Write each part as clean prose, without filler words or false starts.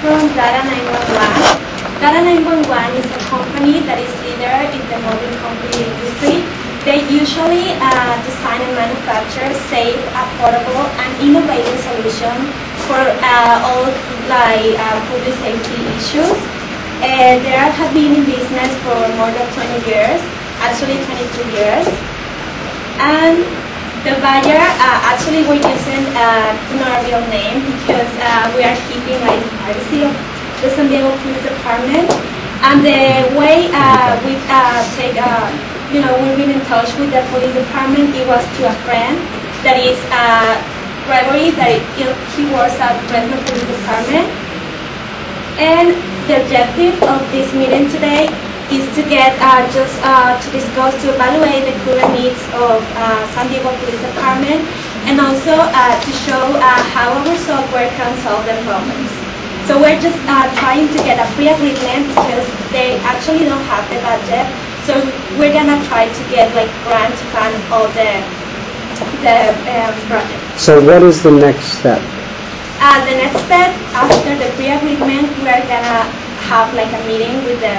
from Data 911. Data 911 is a company that is leader in the mobile computing industry. They usually design and manufacture safe, affordable, and innovative solutions for all public safety issues. They have been in business for more than 20 years, actually 22 years. And the buyer, actually we're using not a real name because we are keeping the privacy of the San Diego Police Department. And the way we've been in touch with the police department, it was to a friend that is Gregory, that he works at Fresno Police Department. And the objective of this meeting today is to get to discuss, to evaluate the current needs of San Diego Police Department, and also to show how our software can solve the problems. So we're just trying to get a free agreement because they actually don't have the budget. So we're gonna try to get grant to fund all the project. So what is the next step? The next step after the pre-agreement, we're gonna have a meeting with the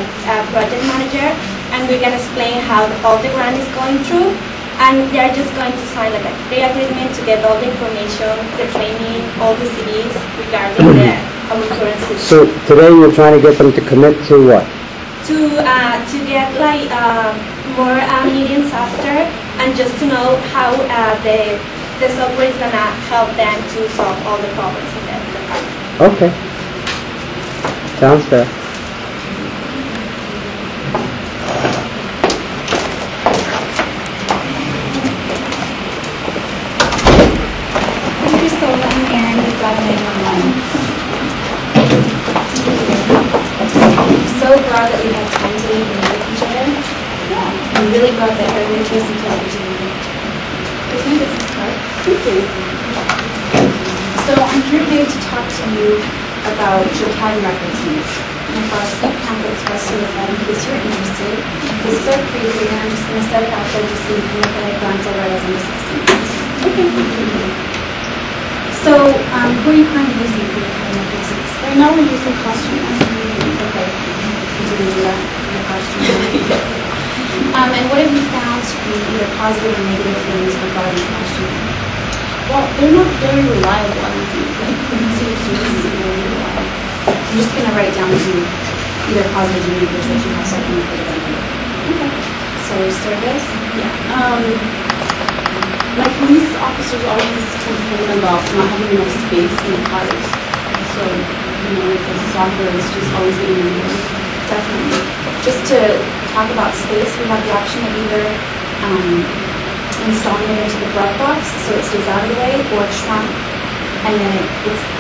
project manager, and we're gonna explain how all the grant is going through, and they're just going to sign a pre-agreement to get all the information, the training, all the CDs regarding our current system. So today you're trying to get them to commit to what? To get more meetings after, and just to know how the software is gonna help them to solve all the problems in the department. Okay. Sounds fair. Thank you so much, Aaron, with Data 911. So glad that we have time today to meet with each other. Yeah. I'm really glad that you're interested in the opportunity. Here's my business card. Thank you. So I'm here today to talk to you about your accounting records needs. And for our Steve Campbell Express to the phone, in case you're interested, this is our pre-agreement. I'm just going to set it out there just so you can look at it, glance over it as I'm discussing. Okay. So, who are you currently using for your accounting records needs? Right now we're using Costume. Okay. You can do that in the Costume. And what have you found to be either positive or negative things regarding Costume? Well, they're not very reliable, I don't think. Consumer services are very reliable. I'm just going to write down to either positive or negative that you have something to put it. Okay. So service? Yeah. My police officers always complain about not having enough space in the cars. So, the software is just always getting removed. Definitely. Just to talk about space, we have the option of either installing it into the glove box so it stays out of the way, or shrunk, and then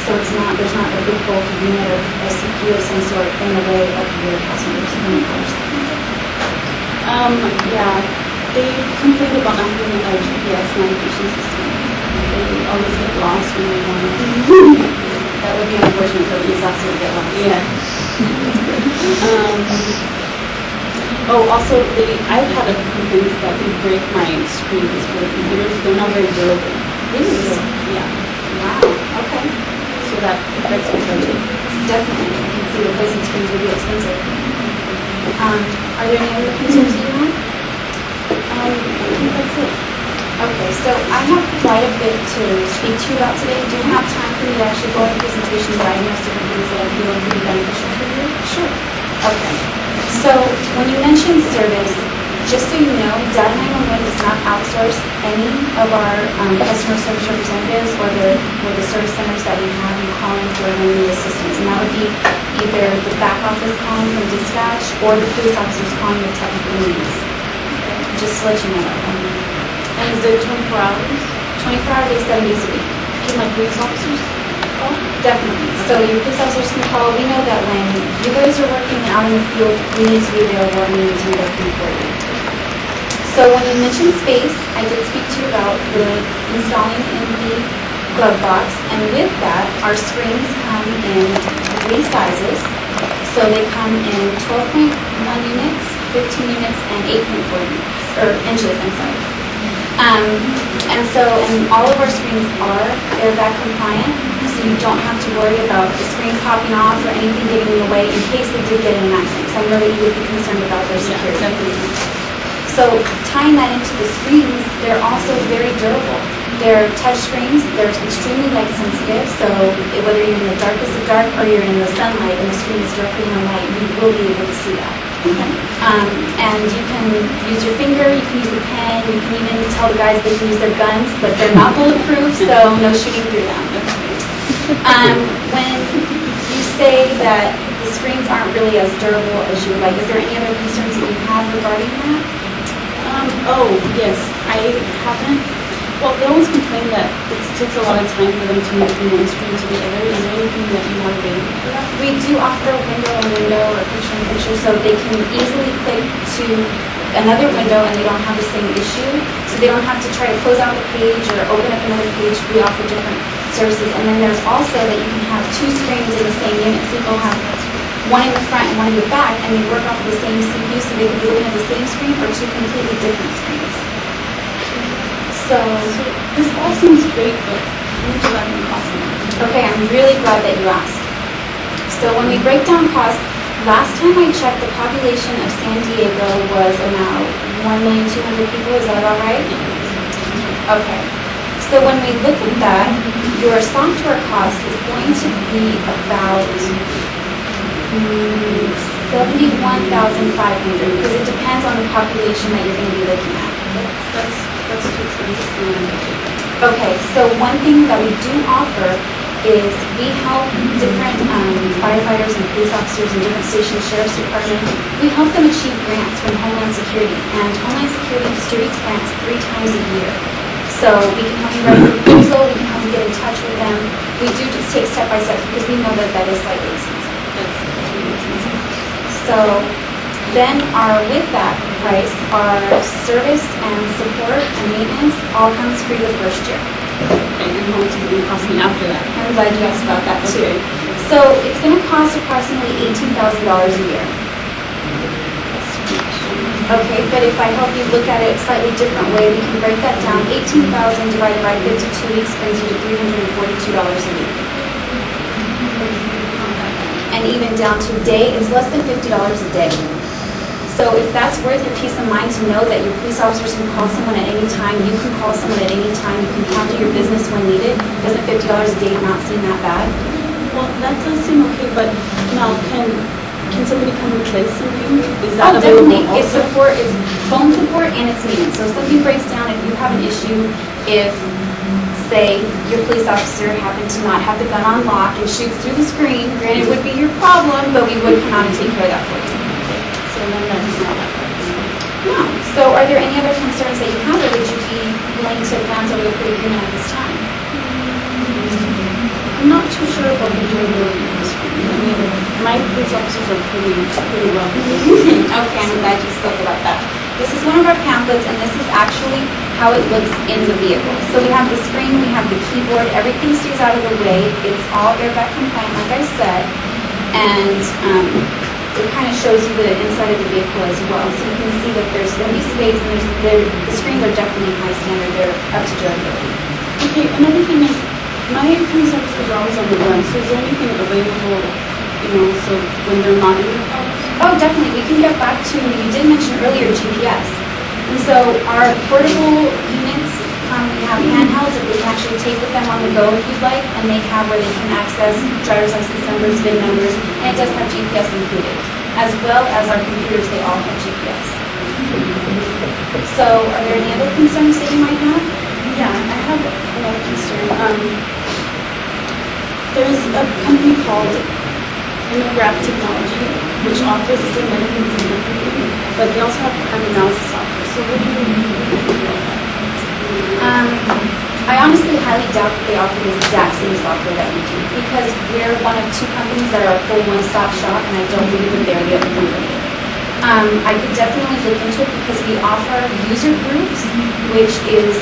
there's not a big bulky unit or a CPU of some sort in the way of your passengers in the cars. Yeah, they complain about not having a GPS navigation system. They always get lost when they want to. That would be unfortunate for police officers to get lost. Yeah. Also, I've had a complaint that they break my screens for the computers. They're not very durable. Really? So, yeah. Wow. Okay. So that affects my budget. Definitely. I can see replacing screens would be expensive. Are there any other concerns you have? I think that's it. Okay, so I have quite a bit to speak to you about today. Do you have time for me to actually go over the presentation and diagnose different things that I feel would be beneficial for you? Sure. Okay. So when you mention service, just so you know, Data 911 does not outsource any of our customer service representatives or the service centers that we have you calling for any assistance. And that would be either the back office calling from dispatch or the police officers calling with technical needs. Just to let you know that. And is it 24 hours? 24 hour days, 7 days a week. Can my police officers call? Definitely. So your police officers can call. We know that when you guys are working out in the field, we need to be available and we need to be working for you. So when you mentioned space, I did speak to you about the installing in the glove box. And with that, our screens come in 3 sizes. So they come in 12.1 units, 15 units, and 8.4 units, or inches, I'm sorry. And all of our screens are airbag compliant, so you don't have to worry about the screen popping off or anything getting in the way in case they did get in an accident, because I know that you would be concerned about their security. So tying that into the screens, they're also very durable. They're touch screens, they're extremely light sensitive, so whether you're in the darkest of dark or you're in the sunlight and the screen is directly on light, you will be able to see that. Okay. And you can use your finger, you can use a pen, you can even tell the guys they can use their guns, but they're not bulletproof, so no shooting through them. When you say that the screens aren't really as durable as you would like, is there any other concerns that you have regarding that? Oh, yes. I haven't. Well, they always complain that it takes a lot of time for them to move from one screen to the other. Is there anything that you have available for that? We do offer window or picture-in-picture, so they can easily click to another window and they don't have the same issue. So they don't have to try to close out the page or open up another page. We offer different services. And then there's also that you can have two screens in the same unit, so you'll have one in the front and one in the back, and they work off of the same CPU, so they can be looking at the same screen or two completely different screens. So this all seems great, but how much is that going to cost me? okay, I'm really glad that you asked. So when we break down costs, last time I checked, the population of San Diego was about 1,200,000 people. Is that about right? Okay. So when we look at that, your software cost is going to be about $71,500 because it depends on the population that you're going to be looking at. That's too expensive. Okay, so one thing that we do offer is we help different firefighters and police officers in different stations, sheriff's department. We help them achieve grants from Homeland Security, and Homeland Security distributes grants 3 times a year. So we can help you write a proposal, we can help you get in touch with them. We do just take step by step because we know that that is slightly expensive. So then with that price, our service and support and maintenance all comes free the first year. And how much is it going to cost me after that? I'm glad you asked about that too. Okay. So it's going to cost approximately $18,000 a year. Okay, but if I help you look at it a slightly different way, we can break that down. 18,000 divided by 52 weeks brings you to $342 a week. And even down to a day, it's less than $50 a day. So if that's worth your peace of mind to know that your police officers can call someone at any time, you can call someone at any time, you can handle your business when needed, doesn't $50 a day not seem that bad? Well, that does seem okay, but now can somebody come replace something? Is that Definitely. available It's also? support, it's phone support and it's maintenance. So if something breaks down, if you have an issue, if say your police officer happened to not have the gun on lock and shoots through the screen, granted it would be your problem, but we would come out and take care of that for you. So then that's not that price. No. So are there any other concerns that you have, or would you be willing to glance over the pre-agreement at this time? I'm not too sure about the durability of this screen. I mean, my police officers are pretty well. Okay, I'm glad you spoke about that. This is one of our pamphlets, and this is actually how it looks in the vehicle. So we have the screen, we have the keyboard, everything stays out of the way. It's all airbag compliant, like I said, and it kind of shows you the inside of the vehicle as well. So you can see that there's going to be space, and the screens are definitely high standard. They're up to durability. Okay, another thing is, my police officers are always on the run, so is there anything available, so when they're not in the car? Oh, definitely. We can get back to, you did mention earlier GPS. And so our portable units, we have handhelds that they can actually take with them on the go if you'd like, and they have where they can access driver's license numbers, VIN numbers, and it does have GPS included. As well as our computers, they all have GPS. So are there any other concerns that you might have? Yeah, I have another concern. There's a company called Innograph Technology, which offers the medical fingerprinting, but they also have crime analysis software. So what do you think about that? I honestly highly doubt that they offer the exact same software that we do, because we're one of 2 companies that are a full one-stop shop, and I don't believe that they're the other company. I could definitely look into it because we offer user groups, which is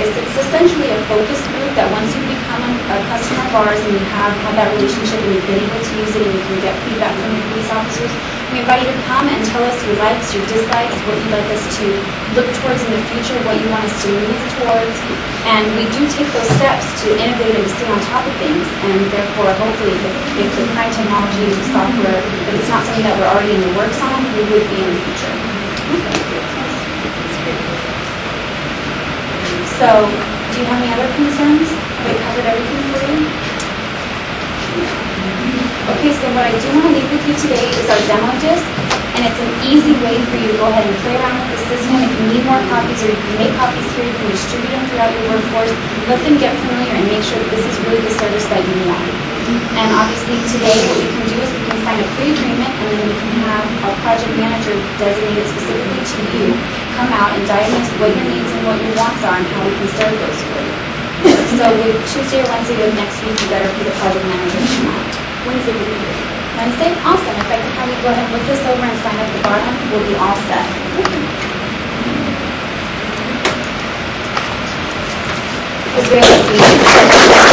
it's essentially a focused group that once you become a customer of ours and you have had that relationship and you've been able to use it and you can get feedback from your police officers, We invite you to come and tell us your likes, your dislikes, what you'd like us to look towards in the future, what you want us to move towards. And we do take those steps to innovate and stay on top of things. And therefore, hopefully, if the current technology or software, if it's not something that we're already in the works on, we would be in the future. So, do you have any other concerns? Have I covered everything for you? Okay, so what I do want to leave with you today is our demo disc, and it's an easy way for you to go ahead and play around with the system. If you need more copies or you can make copies here, you can distribute them throughout your workforce. Let them get familiar and make sure that this is really the service that you want. And obviously today what we can do is we can sign a pre-agreement, and then we can have our project manager designated specifically to you come out and diagnose what your needs and what your wants are and how we can serve those for you. So with Tuesday or Wednesday of next week, you better for the project manager to come out. Wednesday will be good. Wednesday? Awesome. If I can have you go ahead and look this over and sign at the bottom, we'll be all set. It was very easy.